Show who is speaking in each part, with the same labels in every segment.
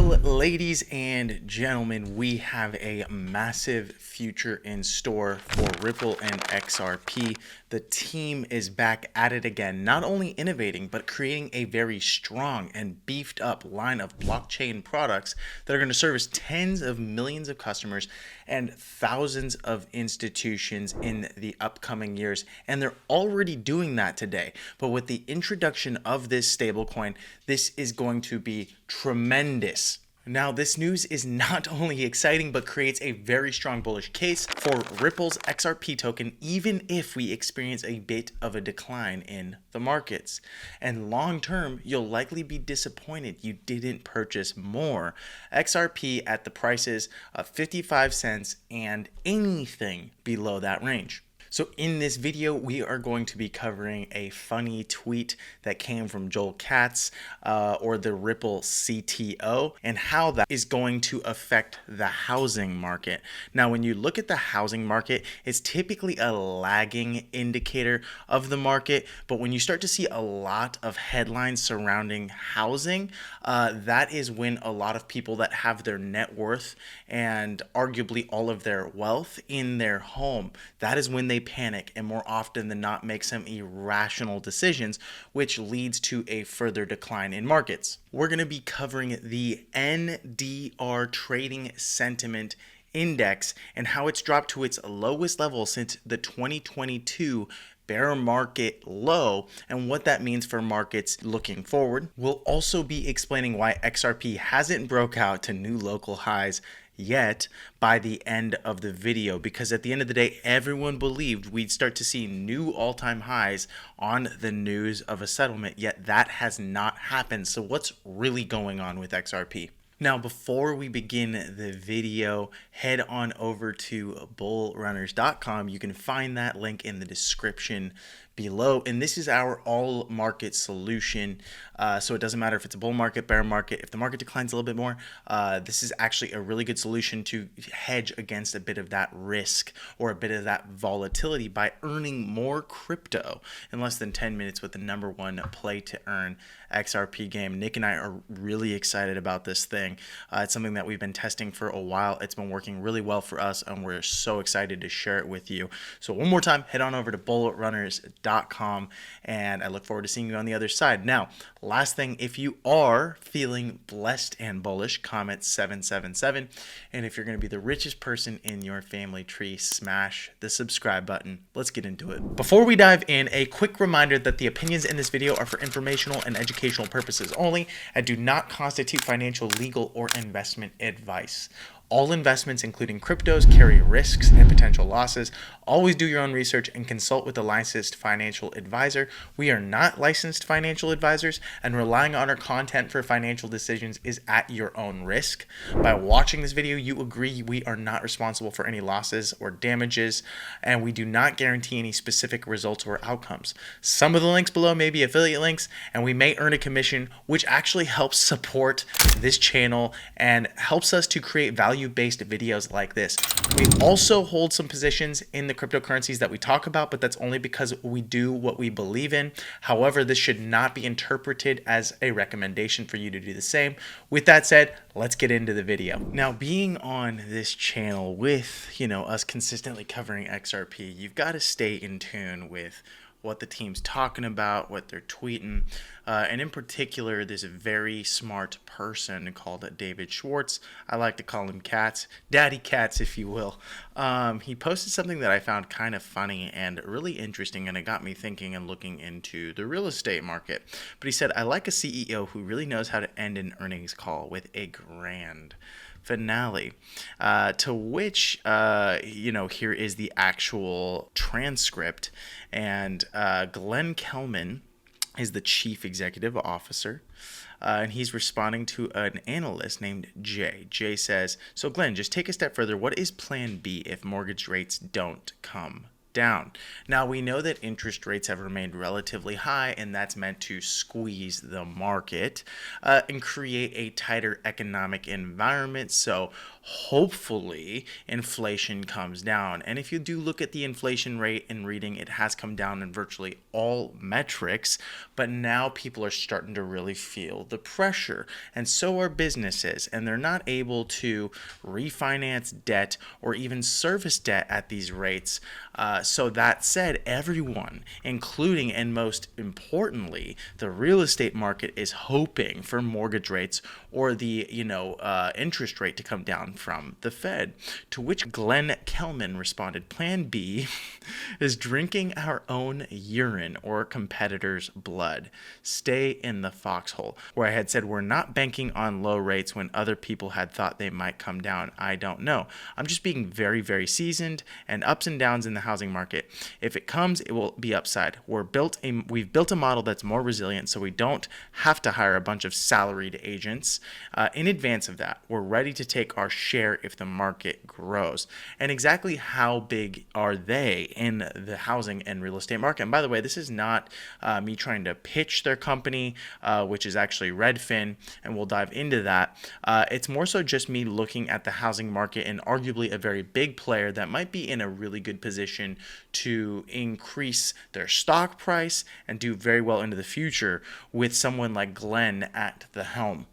Speaker 1: Well, ladies and gentlemen, we have a massive future in store for Ripple and XRP. The team is back at it again, not only innovating, but creating a very strong and beefed up line of blockchain products that are going to service tens of millions of customers and thousands of institutions in the upcoming years. And they're already doing that today. But with the introduction of this stablecoin, this is going to be tremendous. Now, this news is not only exciting, but creates a very strong bullish case for Ripple's XRP token, even if we experience a bit of a decline in the markets. And long term, you'll likely be disappointed you didn't purchase more XRP at the prices of 55 cents and anything below that range. So in this video, we are going to be covering a funny tweet that came from Joel Katz, or the Ripple CTO, and how that is going to affect the housing market. Now, when you look at the housing market, it's typically a lagging indicator of the market, but when you start to see a lot of headlines surrounding housing, that is when a lot of people that have their net worth and arguably all of their wealth in their home, that is when they panic and more often than not make some irrational decisions, which leads to a further decline in markets. We're going to be covering the NDR trading sentiment index and how it's dropped to its lowest level since the 2022 bear market low and what that means for markets looking forward. We'll also be explaining why XRP hasn't broke out to new local highs yet by the end of the video, because at the end of the day, everyone believed we'd start to see new all-time highs on the news of a settlement, yet that has not happened. So what's really going on with XRP? Now, before we begin the video, head on over to bullrunners.com. You can find that link in the description below. And this is our all market solution. So it doesn't matter if it's a bull market, bear market. If the market declines a little bit more, this is actually a really good solution to hedge against a bit of that risk or a bit of that volatility by earning more crypto in less than 10 minutes with the #1 play to earn XRP game. Nick and I are really excited about this thing. It's something that we've been testing for a while. It's been working really well for us, and we're so excited to share it with you. So one more time, head on over to bullrunners.com, and I look forward to seeing you on the other side. Now, last thing, if you are feeling blessed and bullish, comment 777. And if you're going to be the richest person in your family tree, smash the subscribe button. Let's get into it. Before we dive in, a quick reminder that the opinions in this video are for informational and educational purposes only and do not constitute financial, legal, or investment advice. All investments, including cryptos, carry risks and potential losses. Always do your own research and consult with a licensed financial advisor. We are not licensed financial advisors, and relying on our content for financial decisions is at your own risk. By watching this video, you agree we are not responsible for any losses or damages, and we do not guarantee any specific results or outcomes. Some of the links below may be affiliate links, and we may earn a commission, which actually helps support this channel and helps us to create value-based videos like this. We also hold some positions in the cryptocurrencies that we talk about, but that's only because we do what we believe in. However, this should not be interpreted as a recommendation for you to do the same. With that said, let's get into the video. Now, being on this channel with, us consistently covering XRP, you've got to stay in tune with what the team's talking about, what they're tweeting, and in particular, there's a very smart person called David Schwartz. I like to call him Katz, Daddy Katz, if you will. He posted something that I found kind of funny and really interesting, and it got me thinking and looking into the real estate market. But he said, "I like a CEO who really knows how to end an earnings call with a grand finale," to which, here is the actual transcript. And Glenn Kelman is the chief executive officer, and he's responding to an analyst named Jay. Jay says, "So Glenn, just take a step further. What is plan B if mortgage rates don't come down. Now, we know that interest rates have remained relatively high, and that's meant to squeeze the market and create a tighter economic environment. So, hopefully, inflation comes down. And if you do look at the inflation rate in reading, it has come down in virtually all metrics, but now people are starting to really feel the pressure, and so are businesses, and they're not able to refinance debt or even service debt at these rates. So that said, everyone, including and most importantly, the real estate market, is hoping for mortgage rates or the interest rate to come down from the Fed. To which Glenn Kelman responded, "Plan B is drinking our own urine or competitors' blood. Stay in the foxhole." Where I had said we're not banking on low rates when other people had thought they might come down. I don't know. I'm just being very, very seasoned, and ups and downs in the housing market. If it comes, it will be upside. We've built a model that's more resilient, so we don't have to hire a bunch of salaried agents. In advance of that, we're ready to take our share if the market grows. And exactly how big are they in the housing and real estate market? And by the way, this is not me trying to pitch their company, which is actually Redfin, and we'll dive into that. It's more so just me looking at the housing market and arguably a very big player that might be in a really good position to increase their stock price and do very well into the future with someone like Glenn at the helm.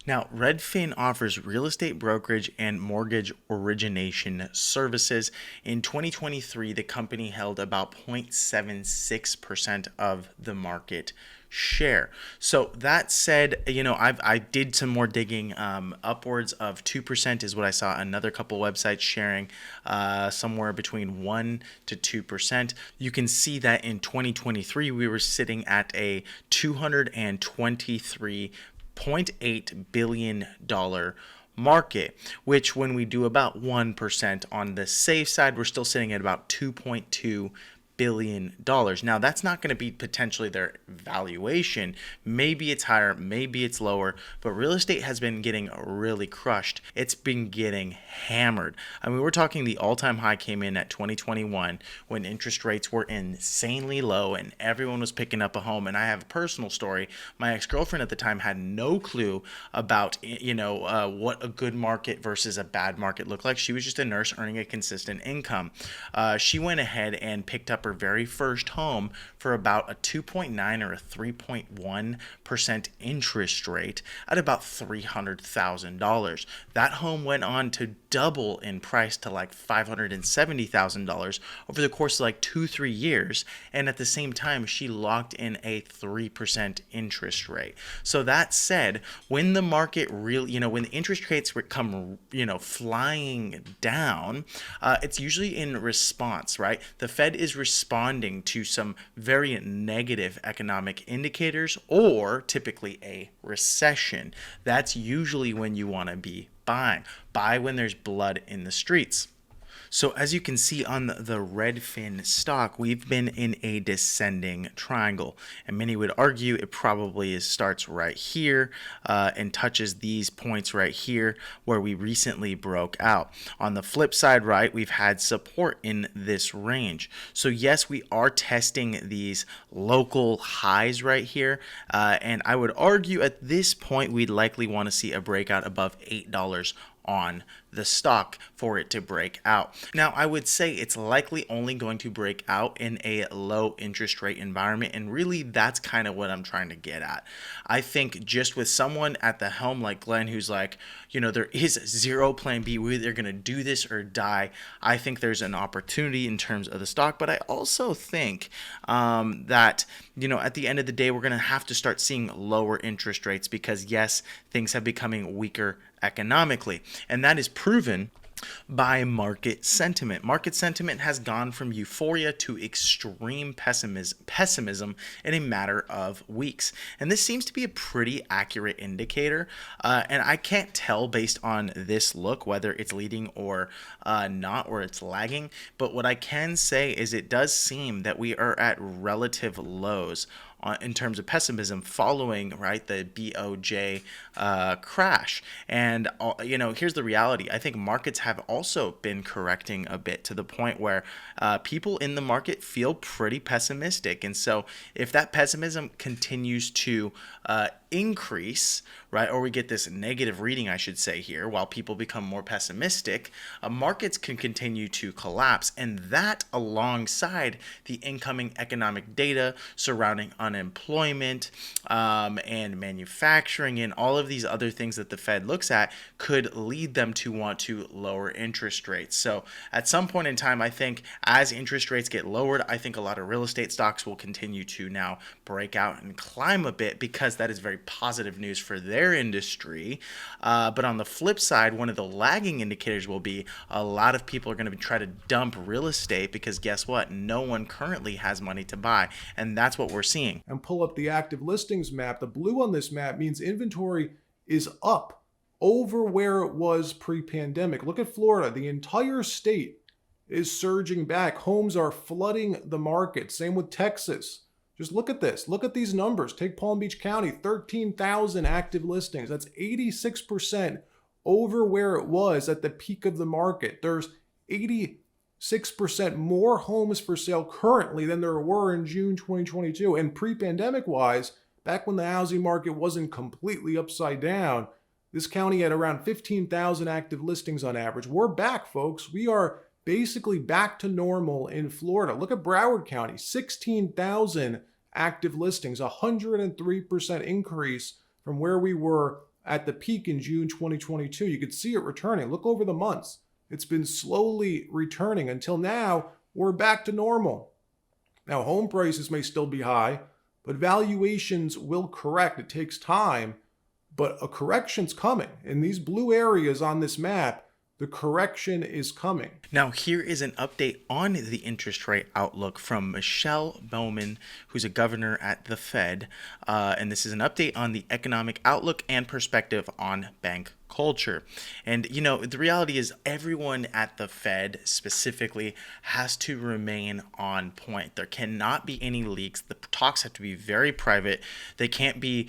Speaker 1: Now, Redfin offers real estate brokerage and mortgage origination services. In 2023, the company held about 0.76% of the market share. So that said, I did some more digging. Upwards of 2% is what I saw another couple websites sharing, somewhere between 1 to 2%. You can see that in 2023 we were sitting at a $223.8 billion market, which when we do about 1% on the safe side, we're still sitting at about $2.2 billion. Now, that's not going to be potentially their valuation. Maybe it's higher, maybe it's lower, but real estate has been getting really crushed. It's been getting hammered. I mean, we're talking the all-time high came in at 2021 when interest rates were insanely low and everyone was picking up a home. And I have a personal story. My ex-girlfriend at the time had no clue about, what a good market versus a bad market looked like. She was just a nurse earning a consistent income. She went ahead and picked up her very first home for about a 2.9 or a 3.1% interest rate at about $300,000. That home went on to double in price to like $570,000 over the course of like 2-3 years, and at the same time she locked in a 3% interest rate. So that said, when the market when the interest rates come flying down, it's usually in response, right? The Fed is responding to some very negative economic indicators or typically a recession. That's usually when you want to be buying. Buy when there's blood in the streets. So as you can see on the Redfin stock, we've been in a descending triangle, and many would argue it probably starts right here and touches these points right here where we recently broke out. On the flip side, right, we've had support in this range. So yes, we are testing these local highs right here, and I would argue at this point we'd likely want to see a breakout above $8 on the stock for it to break out. Now, I would say it's likely only going to break out in a low interest rate environment, and really that's kind of what I'm trying to get at. I think just with someone at the helm like Glenn, who's like, there is zero plan B, we're either going to do this or die. I think there's an opportunity in terms of the stock, but I also think that, at the end of the day, we're going to have to start seeing lower interest rates because, yes, things have becoming weaker economically, and that is proven by market sentiment. Market sentiment has gone from euphoria to extreme pessimism in a matter of weeks. And this seems to be a pretty accurate indicator. And I can't tell based on this look whether it's leading or not, or it's lagging. But what I can say is it does seem that we are at relative lows in terms of pessimism following, right, the BOJ crash. And here's the reality. I think markets have also been correcting a bit to the point where people in the market feel pretty pessimistic. And so if that pessimism continues to increase, right, or we get this negative reading, I should say here, while people become more pessimistic, markets can continue to collapse. And that, alongside the incoming economic data surrounding unemployment and manufacturing and all of these other things that the Fed looks at, could lead them to want to lower interest rates. So at some point in time, I think as interest rates get lowered, I think a lot of real estate stocks will continue to now break out and climb a bit, because that is very positive news for their industry. But on the flip side, one of the lagging indicators will be a lot of people are going to try to dump real estate, because guess what? No one currently has money to buy. And that's what we're seeing.
Speaker 2: And pull up the active listings map. The blue on this map means inventory is up over where it was pre-pandemic. Look at Florida. The entire state is surging back. Homes are flooding the market. Same with Texas. Just look at this. Look at these numbers. Take Palm Beach County, 13,000 active listings. That's 86% over where it was at the peak of the market. There's 86% more homes for sale currently than there were in June 2022. And pre-pandemic wise, back when the housing market wasn't completely upside down, this county had around 15,000 active listings on average. We're back, folks. We are basically back to normal in Florida. Look at Broward County, 16,000 active listings, 103% increase from where we were at the peak in June 2022. You could see it returning. Look over the months. It's been slowly returning until now. We're back to normal. Now, home prices may still be high, but valuations will correct. It takes time, but a correction's coming. In these blue areas on this map, the correction is coming.
Speaker 1: Now, here is an update on the interest rate outlook from Michelle Bowman, who's a governor at the Fed. And this is an update on the economic outlook and perspective on bank culture. And, the reality is everyone at the Fed specifically has to remain on point. There cannot be any leaks. The talks have to be very private. They can't be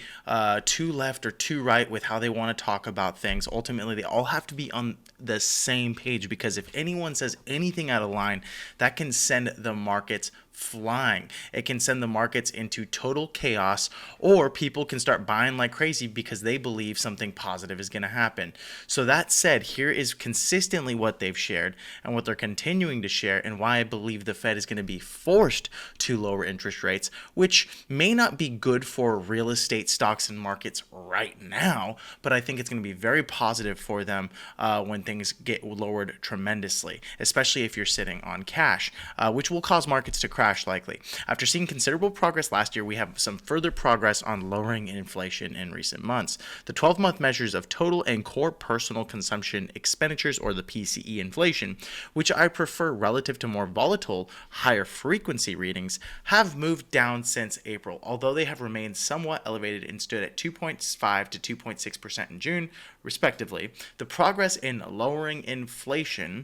Speaker 1: too left or too right with how they want to talk about things. Ultimately, they all have to be on the same page, because if anyone says anything out of line, that can send the markets flying. It can send the markets into total chaos, or people can start buying like crazy because they believe something positive is going to happen. So that said, here is consistently what they've shared and what they're continuing to share, and why I believe the Fed is going to be forced to lower interest rates, which may not be good for real estate stocks and markets right now, but I think it's going to be very positive for them when things get lowered tremendously, especially if you're sitting on cash, which will cause markets to crash likely. After seeing considerable progress last year, we have some further progress on lowering inflation in recent months. The 12-month measures of total and core personal consumption expenditures, or the PCE inflation, which I prefer relative to more volatile, higher frequency readings, have moved down since April, although they have remained somewhat elevated and stood at 2.5 to 2.6% in June, respectively. The progress in lowering inflation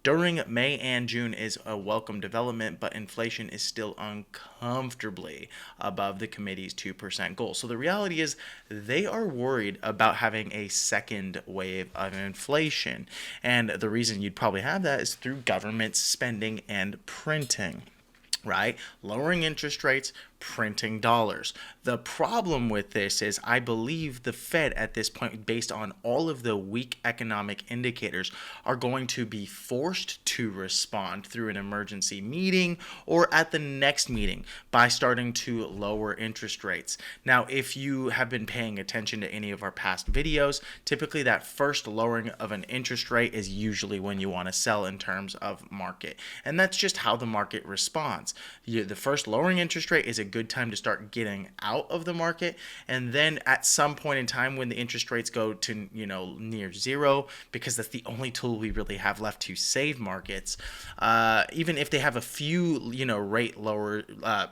Speaker 1: during May and June is a welcome development, but inflation is still uncomfortably above the committee's 2% goal. So the reality is they are worried about having a second wave of inflation. And the reason you'd probably have that is through government spending and printing, right? Lowering interest rates, printing dollars. The problem with this is I believe the Fed at this point, based on all of the weak economic indicators, are going to be forced to respond through an emergency meeting or at the next meeting by starting to lower interest rates. Now, if you have been paying attention to any of our past videos, typically that first lowering of an interest rate is usually when you want to sell in terms of market. And that's just how the market responds. The first lowering interest rate is a good time to start getting out of the market, and then at some point in time when the interest rates go to near zero, because that's the only tool we really have left to save markets, even if they have a few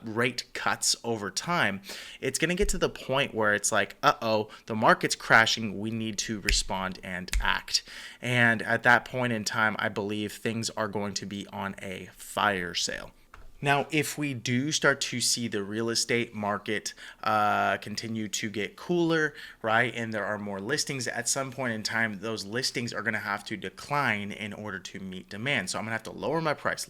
Speaker 1: rate cuts over time, it's going to get to the point where it's like, the market's crashing, we need to respond and act. And at that point in time, I believe things are going to be on a fire sale. Now, if we do start to see the real estate market continue to get cooler, right, and there are more listings at some point in time, those listings are going to have to decline in order to meet demand. So I'm going to have to lower my price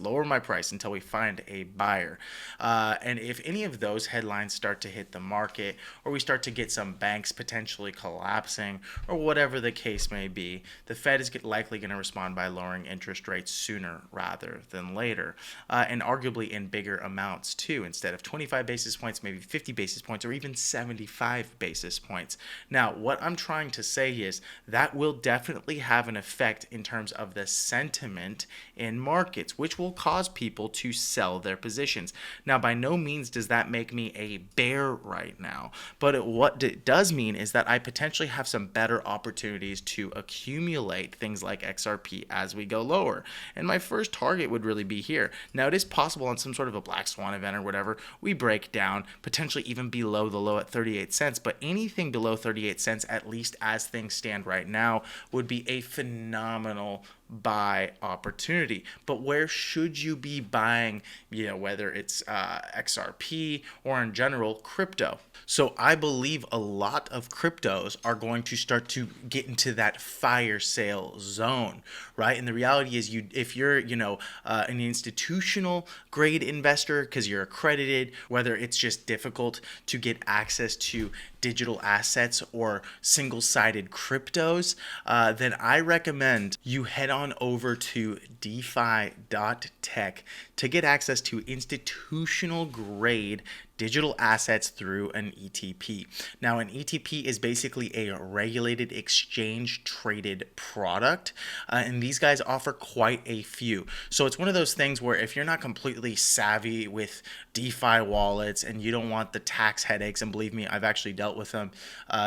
Speaker 1: until we find a buyer. And if any of those headlines start to hit the market, or we start to get some banks potentially collapsing, or whatever the case may be, the Fed is likely going to respond by lowering interest rates sooner rather than later, and arguably in bigger amounts too. Instead of 25 basis points, maybe 50 basis points, or even 75 basis points. Now, what I'm trying to say is that will definitely have an effect in terms of the sentiment in markets, which will cause people to sell their positions. Now, by no means does that make me a bear right now, but what it does mean is that I potentially have some better opportunities to accumulate things like XRP as we go lower. And my first target would really be here. Now, it is possible on some sort of a black swan event or whatever, we break down, potentially even below the low at 38 cents, but anything below 38 cents, at least as things stand right now, would be a phenomenal buy opportunity. But where should you be buying, whether it's XRP or in general crypto? So I believe a lot of cryptos are going to start to get into that fire sale zone, right? And the reality is, if you're an institutional grade investor because you're accredited, whether it's just difficult to get access to digital assets or single-sided cryptos, then I recommend you head on over to defi.tech to get access to institutional grade digital assets through an ETP. Now, an ETP is basically a regulated exchange traded product, and these guys offer quite a few. So it's one of those things where if you're not completely savvy with DeFi wallets and you don't want the tax headaches, and believe me, I've actually dealt with them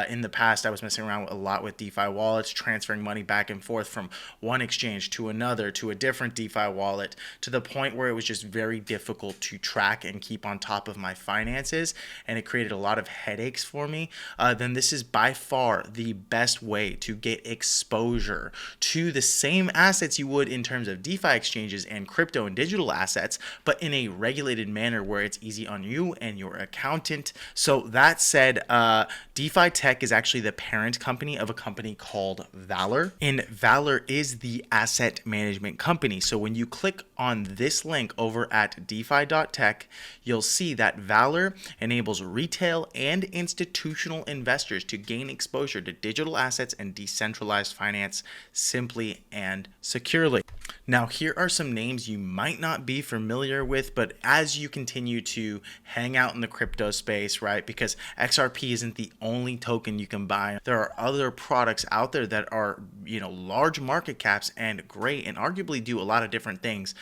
Speaker 1: in the past. I was messing around a lot with DeFi wallets, transferring money back and forth from one exchange to another, to a different DeFi wallet, to the point where it was just very difficult to track and keep on top of my finances, and it created a lot of headaches for me. Then this is by far the best way to get exposure to the same assets you would in terms of DeFi exchanges and crypto and digital assets, but in a regulated manner where it's easy on you and your accountant. So that said, DeFi Tech is actually the parent company of a company called Valor, and Valor is the asset management company. So when you click on this link over at defi.tech, you'll see that Valor enables retail and institutional investors to gain exposure to digital assets and decentralized finance simply and securely. Now, here are some names you might not be familiar with, but as you continue to hang out in the crypto space, right, because XRP isn't the only token you can buy. There are other products out there that are, large market caps and great, and arguably do a lot of different things,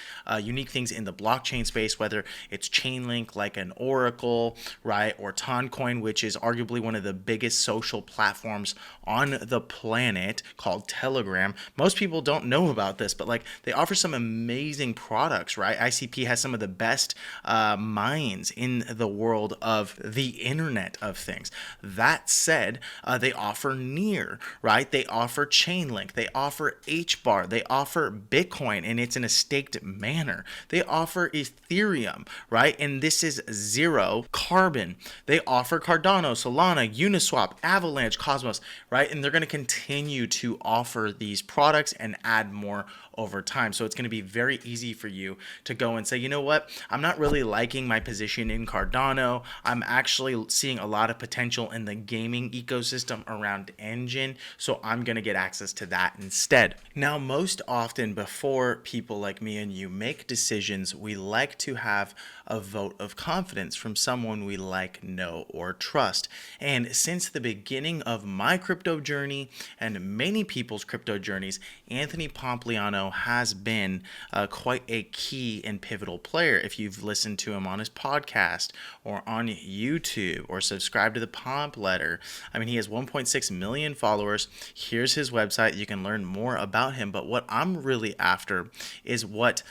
Speaker 1: unique things in the blockchain space, whether it's Chainlink like an Oracle, right, or Toncoin, which is arguably one of the biggest social platforms on the planet, called Telegram. Most people don't know about this, but they offer some amazing products, right? ICP has some of the best minds in the world of the Internet of Things. That said, they offer Near, right? They offer Chainlink. They offer HBAR. They offer Bitcoin, and it's in a staked manner. They offer Ethereum, right? And this is zero carbon. They offer Cardano, Solana, Uniswap, Avalanche, Cosmos, right? And they're going to continue to offer these products and add more over time. So it's going to be very easy for you to go and say, you know what, I'm not really liking my position in Cardano. I'm actually seeing a lot of potential in the gaming ecosystem around Engine, so I'm going to get access to that instead. Now, most often before people like me and you make decisions, we like to have a vote of confidence from someone we like, know, or trust. And since the beginning of my crypto journey and many people's crypto journeys, Anthony Pompliano has been quite a key and pivotal player. If you've listened to him on his podcast or on YouTube or subscribed to the Pomp letter, I mean, he has 1.6 million followers. Here's his website. You can learn more about him. But what I'm really after is what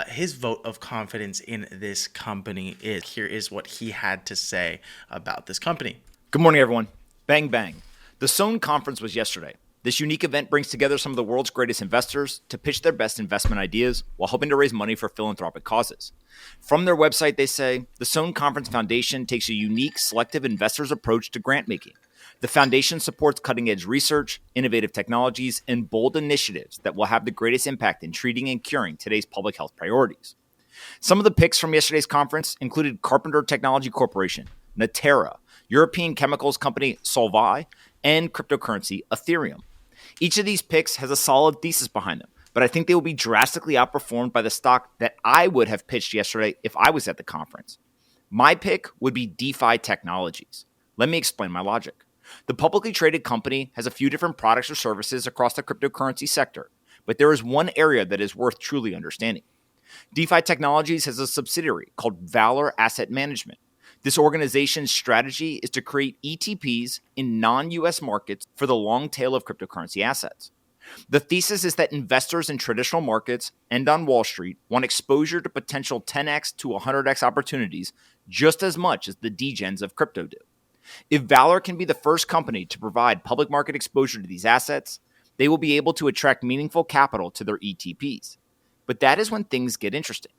Speaker 1: his vote of confidence in this company is. Here is what he had to say about this company.
Speaker 3: Good morning, everyone. Bang, bang. The Sohn conference was yesterday. This unique event brings together some of the world's greatest investors to pitch their best investment ideas while helping to raise money for philanthropic causes. From their website, they say, the Sohn Conference Foundation takes a unique, selective investors approach to grant making. The foundation supports cutting-edge research, innovative technologies, and bold initiatives that will have the greatest impact in treating and curing today's public health priorities. Some of the picks from yesterday's conference included Carpenter Technology Corporation, Natera, European chemicals company Solvay, and cryptocurrency Ethereum. Each of these picks has a solid thesis behind them, but I think they will be drastically outperformed by the stock that I would have pitched yesterday if I was at the conference. My pick would be DeFi Technologies. Let me explain my logic. The publicly traded company has a few different products or services across the cryptocurrency sector, but there is one area that is worth truly understanding. DeFi Technologies has a subsidiary called Valor Asset Management. This organization's strategy is to create ETPs in non-US markets for the long tail of cryptocurrency assets. The thesis is that investors in traditional markets and on Wall Street want exposure to potential 10x to 100x opportunities just as much as the degens of crypto do. If Valor can be the first company to provide public market exposure to these assets, they will be able to attract meaningful capital to their ETPs. But that is when things get interesting.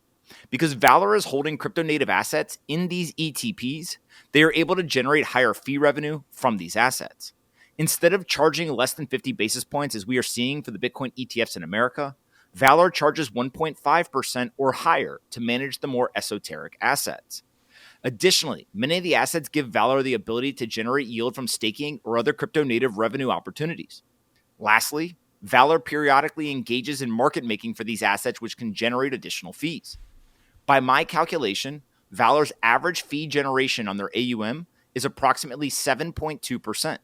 Speaker 3: Because Valor is holding crypto native assets in these ETPs, they are able to generate higher fee revenue from these assets. Instead of charging less than 50 basis points as we are seeing for the Bitcoin ETFs in America, Valor charges 1.5% or higher to manage the more esoteric assets. Additionally, many of the assets give Valor the ability to generate yield from staking or other crypto native revenue opportunities. Lastly, Valor periodically engages in market making for these assets, which can generate additional fees. By my calculation, Valor's average fee generation on their AUM is approximately 7.2%.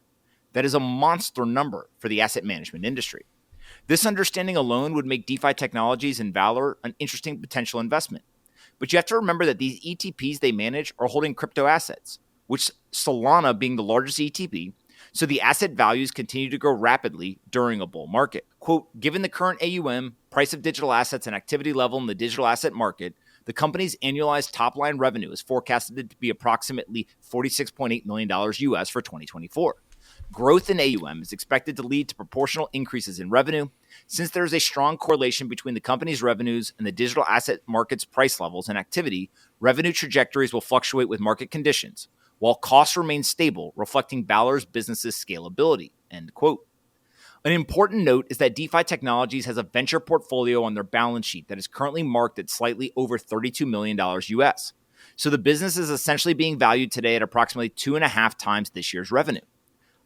Speaker 3: That is a monster number for the asset management industry. This understanding alone would make DeFi Technologies and Valor an interesting potential investment. But you have to remember that these ETPs they manage are holding crypto assets, which Solana being the largest ETP, so the asset values continue to grow rapidly during a bull market. Quote, given the current AUM, price of digital assets, and activity level in the digital asset market, the company's annualized top-line revenue is forecasted to be approximately $46.8 million US for 2024. Growth in AUM is expected to lead to proportional increases in revenue. Since there is a strong correlation between the company's revenues and the digital asset market's price levels and activity, revenue trajectories will fluctuate with market conditions, while costs remain stable, reflecting Valor's business's scalability, end quote. An important note is that DeFi Technologies has a venture portfolio on their balance sheet that is currently marked at slightly over $32 million US. So the business is essentially being valued today at approximately 2.5 times this year's revenue.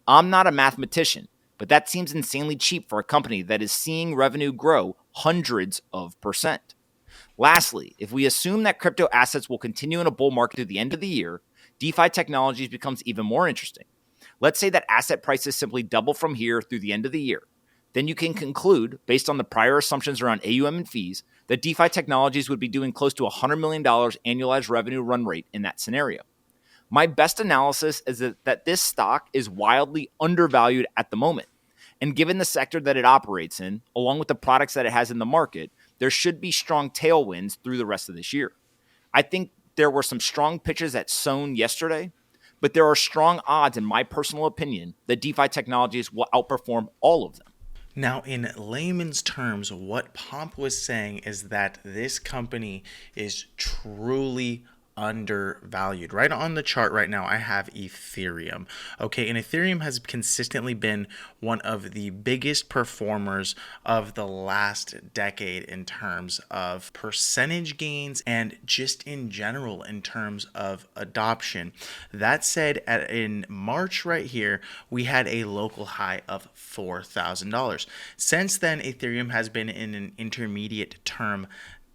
Speaker 3: I'm not a mathematician, but that seems insanely cheap for a company that is seeing revenue grow hundreds of percent. Lastly, if we assume that crypto assets will continue in a bull market through the end of the year, DeFi Technologies becomes even more interesting. Let's say that asset prices simply double from here through the end of the year. Then you can conclude, based on the prior assumptions around AUM and fees, that DeFi Technologies would be doing close to $100 million annualized revenue run rate in that scenario. My best analysis is that this stock is wildly undervalued at the moment. And given the sector that it operates in, along with the products that it has in the market, there should be strong tailwinds through the rest of this year. I think there were some strong pitches at Sohn yesterday, but there are strong odds, in my personal opinion, that DeFi Technologies will outperform all of them.
Speaker 1: Now, in layman's terms, what Pomp was saying is that this company is truly undervalued. Right on the chart right now, I have Ethereum. Okay, and Ethereum has consistently been one of the biggest performers of the last decade in terms of percentage gains and just in general in terms of adoption. That said, in March right here, we had a local high of $4,000. Since then, Ethereum has been in an intermediate term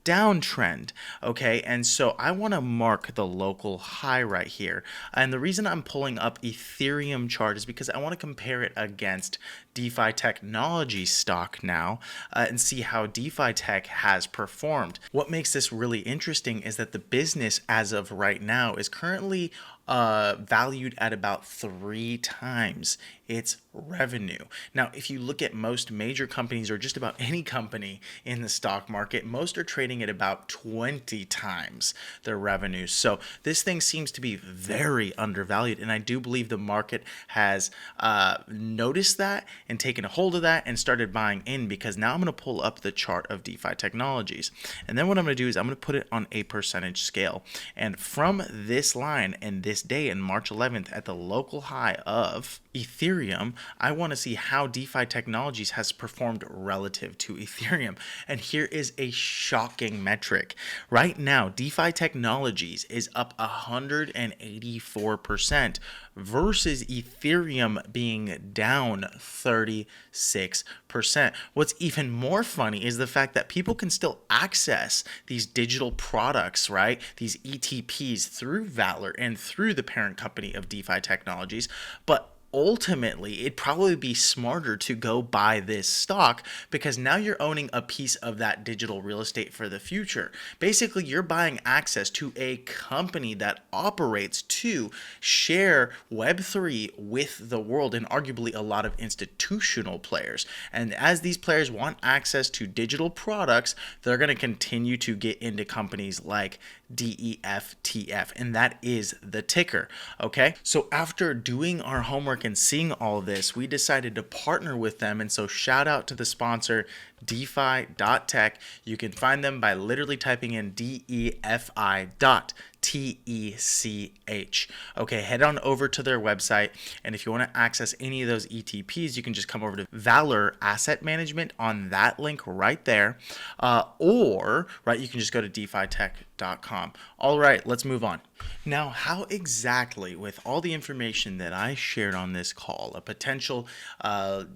Speaker 1: downtrend. Okay, and so I want to mark the local high right here, and the reason I'm pulling up Ethereum chart is because I want to compare it against DeFi Technology stock now and see how DeFi Tech has performed. What makes this really interesting is that the business as of right now is currently valued at about 3 times its revenue. Now, if you look at most major companies or just about any company in the stock market, most are trading at about 20 times their revenue. So this thing seems to be very undervalued, and I do believe the market has noticed that and taken a hold of that and started buying in, because now I'm going to pull up the chart of DeFi Technologies. And then what I'm going to do is I'm going to put it on a percentage scale. And from this line and this day in March 11th at the local high of Ethereum, I want to see how DeFi Technologies has performed relative to Ethereum. And here is a shocking metric. Right now, DeFi Technologies is up 184% versus Ethereum being down 36%. What's even more funny is the fact that people can still access these digital products, right? These ETPs through Valor and through the parent company of DeFi Technologies, but ultimately it'd probably be smarter to go buy this stock, because now you're owning a piece of that digital real estate for the future. Basically, you're buying access to a company that operates to share Web3 with the world and arguably a lot of institutional players. And as these players want access to digital products, they're going to continue to get into companies like DEFTF, and that is the ticker. Okay, so after doing our homework and seeing all this, we decided to partner with them. And so shout out to the sponsor, DeFi.tech. You can find them by literally typing in DEFI.tech. Okay, head on over to their website, and if you want to access any of those ETPs, you can just come over to Valor Asset Management on that link right there, or you can just go to DeFiTech.com. All right, let's move on. Now, how exactly, with all the information that I shared on this call, a potential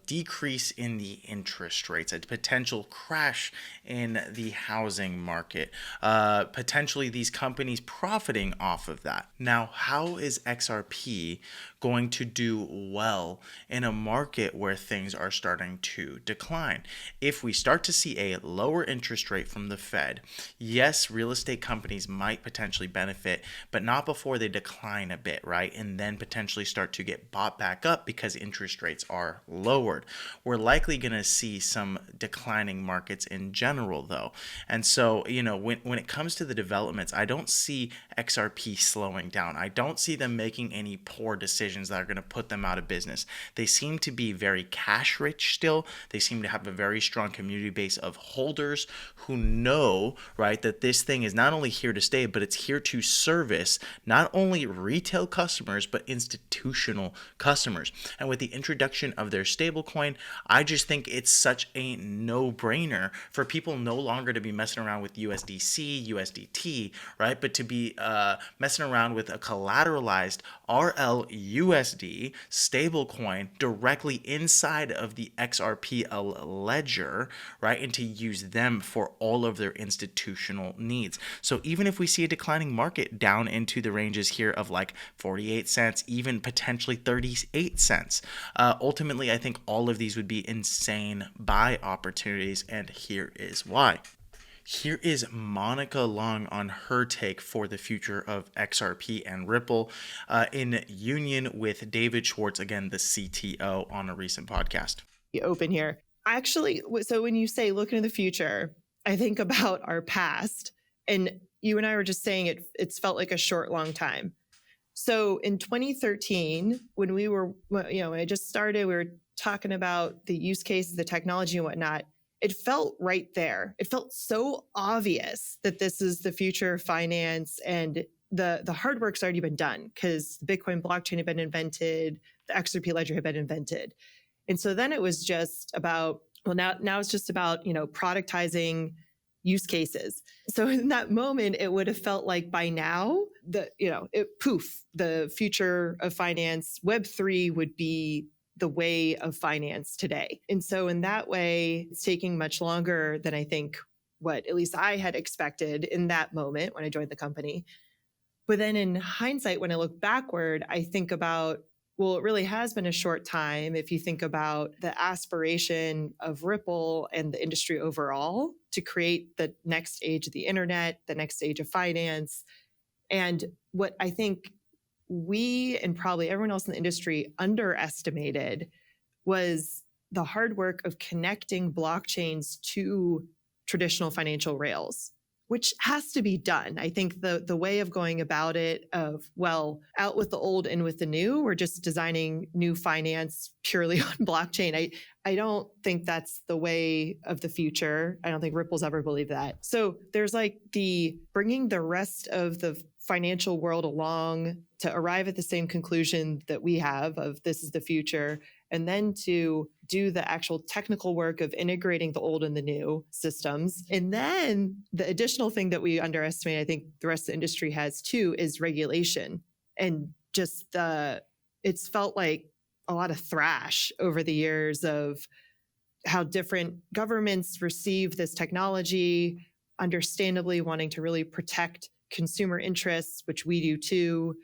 Speaker 1: decrease in the interest rates, a potential crash in the housing market, potentially these companies profiting off of that. Now, how is XRP going to do well in a market where things are starting to decline? If we start to see a lower interest rate from the Fed, yes, real estate companies might potentially benefit, but not before they decline a bit, right? And then potentially start to get bought back up because interest rates are lowered. We're likely going to see some declining markets in general, though. And so, when it comes to the developments, I don't see XRP slowing down. I don't see them making any poor decisions that are going to put them out of business. They seem to be very cash rich still. They seem to have a very strong community base of holders who know, right, that this thing is not only here to stay, but it's here to service not only retail customers, but institutional customers. And with the introduction of their stablecoin, I just think it's such a no-brainer for people no longer to be messing around with USDC, USDT, right? But to be messing around with a collateralized RLUSD stablecoin directly inside of the XRP ledger, right? And to use them for all of their institutional needs. So even if we see a declining market down into the ranges here of like 48 cents, even potentially 38 cents, ultimately, I think all of these would be insane buy opportunities, and here is why. Here is Monica Long on her take for the future of XRP and Ripple in union with David Schwartz, again, the CTO, on a recent podcast.
Speaker 4: Be open here. Actually, so when you say look into the future, I think about our past, and you and I were just saying it's felt like a short, long time. So in 2013, when we were, when I just started, we were talking about the use cases, the technology and whatnot. It felt right there. It felt so obvious that this is the future of finance, and the hard work's already been done because the Bitcoin blockchain had been invented, the XRP ledger had been invented. And so then it was just about, now it's just about, productizing use cases. So in that moment, it would have felt like by now, the future of finance, Web3 would be the way of finance today. And so in that way, it's taking much longer than I think what at least I had expected in that moment when I joined the company. But then in hindsight, when I look backward, I think about, well, it really has been a short time if you think about the aspiration of Ripple and the industry overall to create the next age of the internet, the next age of finance. And what I think we and probably everyone else in the industry underestimated was the hard work of connecting blockchains to traditional financial rails. which has to be done. I think the way of going about it of, well, out with the old, in with the new, we're just designing new finance purely on blockchain. I don't think that's the way of the future. I don't think Ripple's ever believed that. So there's like the bringing the rest of the financial world along to arrive at the same conclusion that we have of this is the future, and then to do the actual technical work of integrating the old and the new systems. And then the additional thing that we underestimate, I think the rest of the industry has too, is regulation. And just it's felt like a lot of thrash over the years of how different governments receive this technology, understandably wanting to really protect consumer interests, which we do too.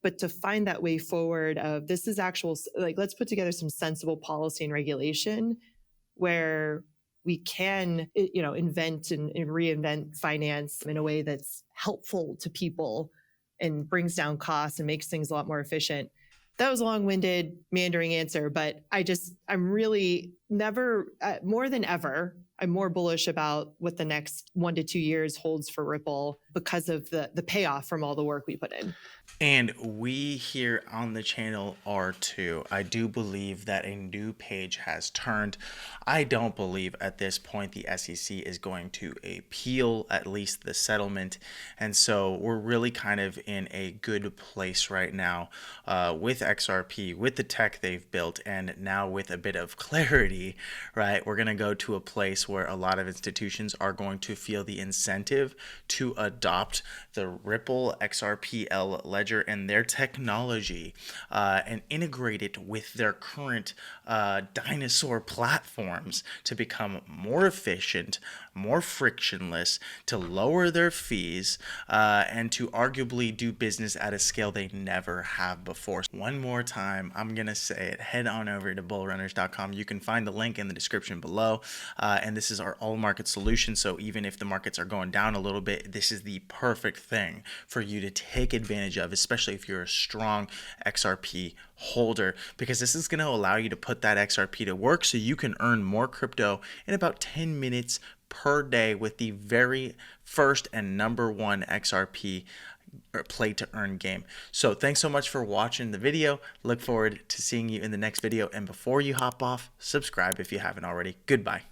Speaker 4: But to find that way forward of this is actual, like, let's put together some sensible policy and regulation where we can, invent and reinvent finance in a way that's helpful to people and brings down costs and makes things a lot more efficient. That was a long-winded, meandering answer, but I'm really never, more than ever, I'm more bullish about what the next 1 to 2 years holds for Ripple because of the payoff from all the work we put in.
Speaker 1: And we here on the channel are too. I do believe that a new page has turned. I don't believe at this point the SEC is going to appeal at least the settlement. And so we're really kind of in a good place right now with XRP, with the tech they've built, and now with a bit of clarity, right? We're going to go to a place where a lot of institutions are going to feel the incentive to adopt the Ripple XRPL ledger and their technology and integrate it with their current dinosaur platforms to become more efficient, more frictionless, to lower their fees, and to arguably do business at a scale they never have before. One more time, I'm going to say it. Head on over to bullrunners.com. You can find the link in the description below. And this is our all market solution. So even if the markets are going down a little bit, this is the perfect thing for you to take advantage of, especially if you're a strong XRP holder, because this is going to allow you to put that XRP to work so you can earn more crypto in about 10 minutes per day with the very first and #1 XRP play to earn game. So thanks so much for watching the video. Look forward to seeing you in the next video. And before you hop off, subscribe if you haven't already. Goodbye.